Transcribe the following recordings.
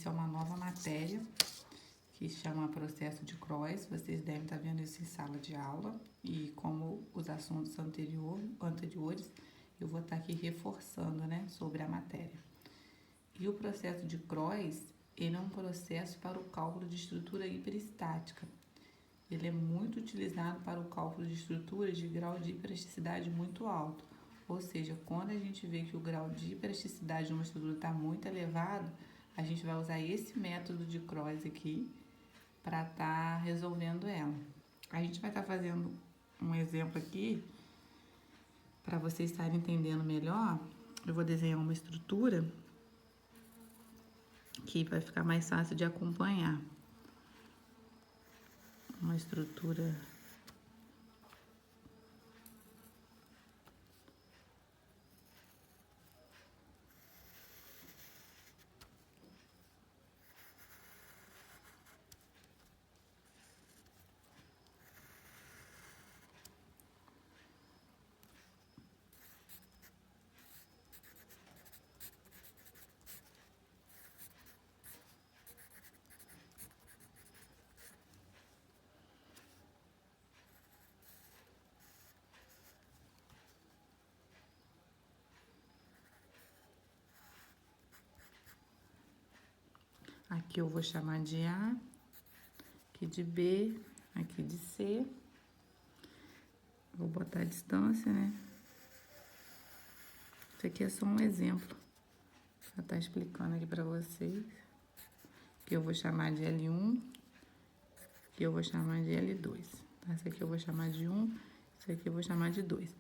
iniciar uma nova matéria que chama processo de Croix. Vocês devem estar vendo isso em sala de aula e como os assuntos anteriores, eu vou estar aqui reforçando, né, sobre a matéria. E o processo de Croix, ele é um processo para o cálculo de estrutura hiperestática. Ele é muito utilizado para o cálculo de estruturas de grau de hiperelasticidade muito alto. Ou seja, quando a gente vê que o grau de hiperelasticidade de uma estrutura está muito elevado, a gente vai usar esse método de Croix aqui para estar resolvendo ela. A gente vai estar fazendo um exemplo aqui para vocês estarem entendendo melhor. Eu vou desenhar uma estrutura que vai ficar mais fácil de acompanhar. Uma estrutura aqui eu vou chamar de A, aqui de B, aqui de C. Vou botar a distância, né? Isso aqui é só um exemplo. Vou estar explicando aqui pra vocês. Que eu vou chamar de L1, que eu vou chamar de L2. Tá? Esse aqui eu vou chamar de 1, esse aqui eu vou chamar de 2.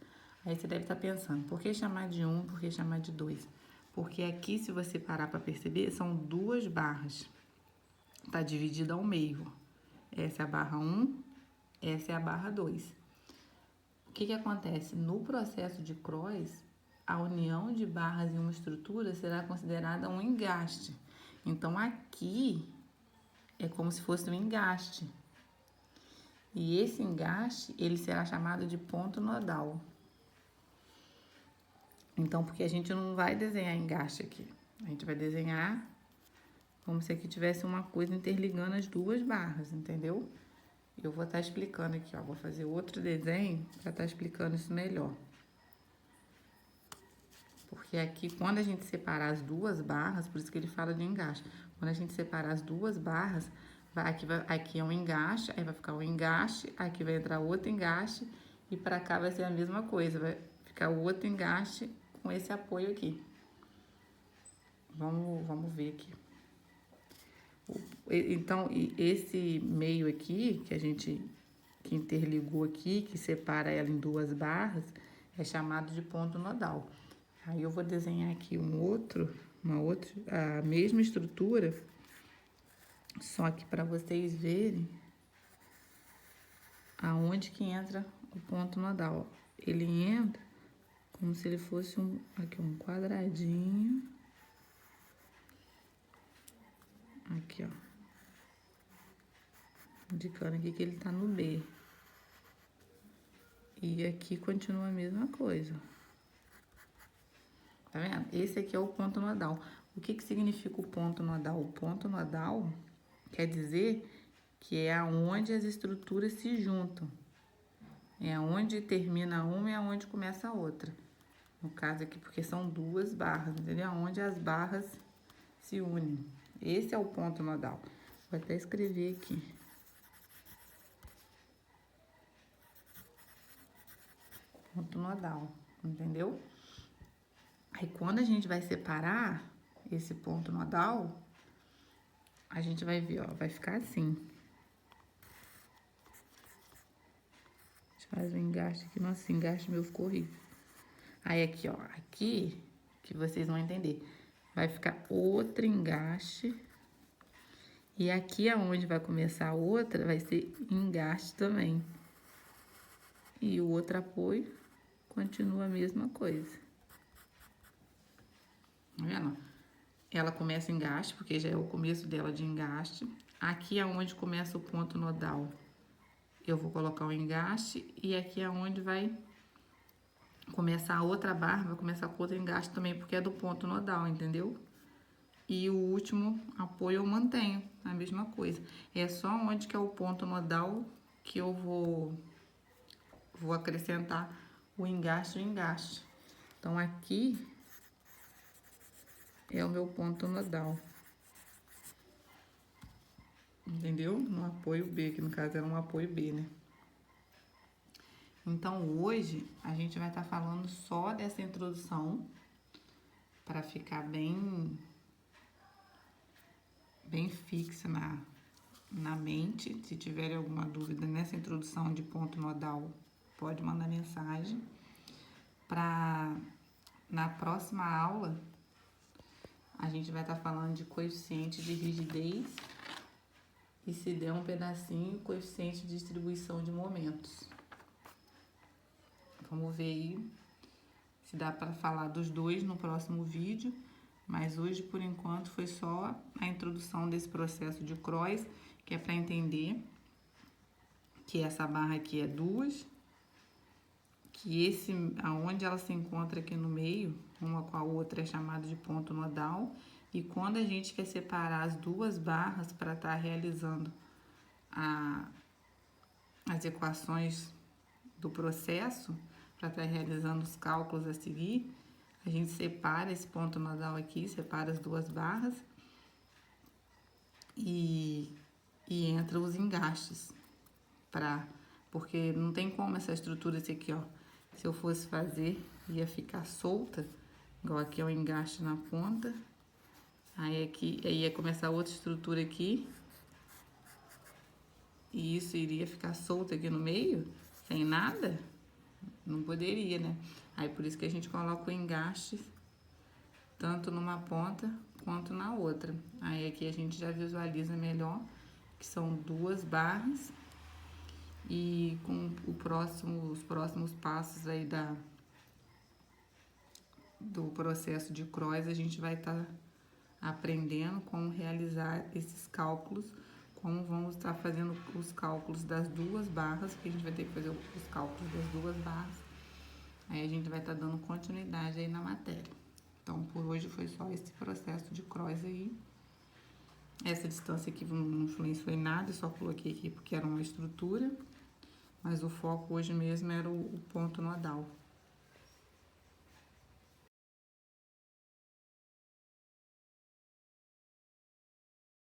Aí você deve estar pensando, por que chamar de 1, por que chamar de 2? Porque aqui, se você parar para perceber, são duas barras. Tá dividida ao meio. Essa é a barra 1, essa é a barra 2. O que acontece? No processo de Croix, a união de barras em uma estrutura será considerada um engaste. Então, aqui é como se fosse um engaste. E esse engaste, ele será chamado de ponto nodal. Então, porque a gente não vai desenhar engaste aqui. A gente vai desenhar como se aqui tivesse uma coisa interligando as duas barras, entendeu? Eu vou estar explicando aqui, ó. Vou fazer outro desenho para estar explicando isso melhor. Porque aqui, quando a gente separar as duas barras, por isso que ele fala de engaste. Quando a gente separar as duas barras, aqui é um engaste, aí vai ficar um engaste, aqui vai entrar outro engaste, e para cá vai ser a mesma coisa, vai ficar o outro engaste com esse apoio aqui. Vamos ver aqui. Então, esse meio aqui, que interligou aqui, que separa ela em duas barras, é chamado de ponto nodal. Aí eu vou desenhar aqui a mesma estrutura, só que para vocês verem aonde que entra o ponto nodal. Ele entra como se ele fosse um quadradinho. Aqui, ó. Indicando aqui que ele tá no B. E aqui continua a mesma coisa. Tá vendo? Esse aqui é o ponto nodal. O que significa o ponto nodal? O ponto nodal quer dizer que é aonde as estruturas se juntam. É aonde termina uma e aonde começa a outra. No caso aqui, porque são duas barras, entendeu? Aonde as barras se unem. Esse é o ponto nodal. Vou até escrever aqui. Ponto nodal, entendeu? Aí, quando a gente vai separar esse ponto nodal, a gente vai ver, ó, vai ficar assim. A gente faz um engaste aqui. Nossa, esse engaste meu ficou horrível. Aí, aqui, ó, aqui, que vocês vão entender, vai ficar outro engaste. E aqui, aonde vai começar a outra, vai ser engaste também. E o outro apoio continua a mesma coisa. Tá vendo? Ela começa em engaste, porque já é o começo dela de engaste. Aqui é onde começa o ponto nodal. Eu vou colocar o engaste e aqui é onde vai começar a outra barra, vai começar com outro engaste também, porque é do ponto nodal, entendeu? E o último apoio eu mantenho a mesma coisa. É só onde que é o ponto nodal que eu vou acrescentar o engaste e o engaste. Então, aqui é o meu ponto nodal. Entendeu? No apoio B, que no caso era um apoio B, né? Então, hoje, a gente vai estar falando só dessa introdução, para ficar bem fixa na mente. Se tiver alguma dúvida nessa introdução de ponto nodal, pode mandar mensagem. Na próxima aula, a gente vai estar falando de coeficiente de rigidez e, se der um pedacinho, coeficiente de distribuição de momentos. Vamos ver aí se dá para falar dos dois no próximo vídeo, mas hoje, por enquanto, foi só a introdução desse processo de cross, que é para entender que essa barra aqui é 2, que aonde ela se encontra aqui no meio, uma com a outra, é chamado de ponto nodal, e quando a gente quer separar as duas barras para estar realizando as equações do processo, para estar realizando os cálculos a seguir, a gente separa esse ponto nodal aqui, separa as duas barras e entra os engastes, porque não tem como essa estrutura aqui, ó, se eu fosse fazer, ia ficar solta, igual aqui é o engaste na ponta, aí ia começar outra estrutura aqui, e isso iria ficar solto aqui no meio, sem nada. Não poderia, né? Aí por isso que a gente coloca o engaste tanto numa ponta quanto na outra. Aí aqui a gente já visualiza melhor que são duas barras, e com os próximos passos aí do processo de cross, a gente vai estar aprendendo como realizar esses cálculos, como vamos estar fazendo os cálculos das duas barras, que a gente vai ter que fazer os cálculos das duas barras. Aí a gente vai estar dando continuidade aí na matéria. Então, por hoje foi só esse processo de cross aí. Essa distância aqui não influenciou em nada, eu só coloquei aqui porque era uma estrutura, mas o foco hoje mesmo era o ponto nodal.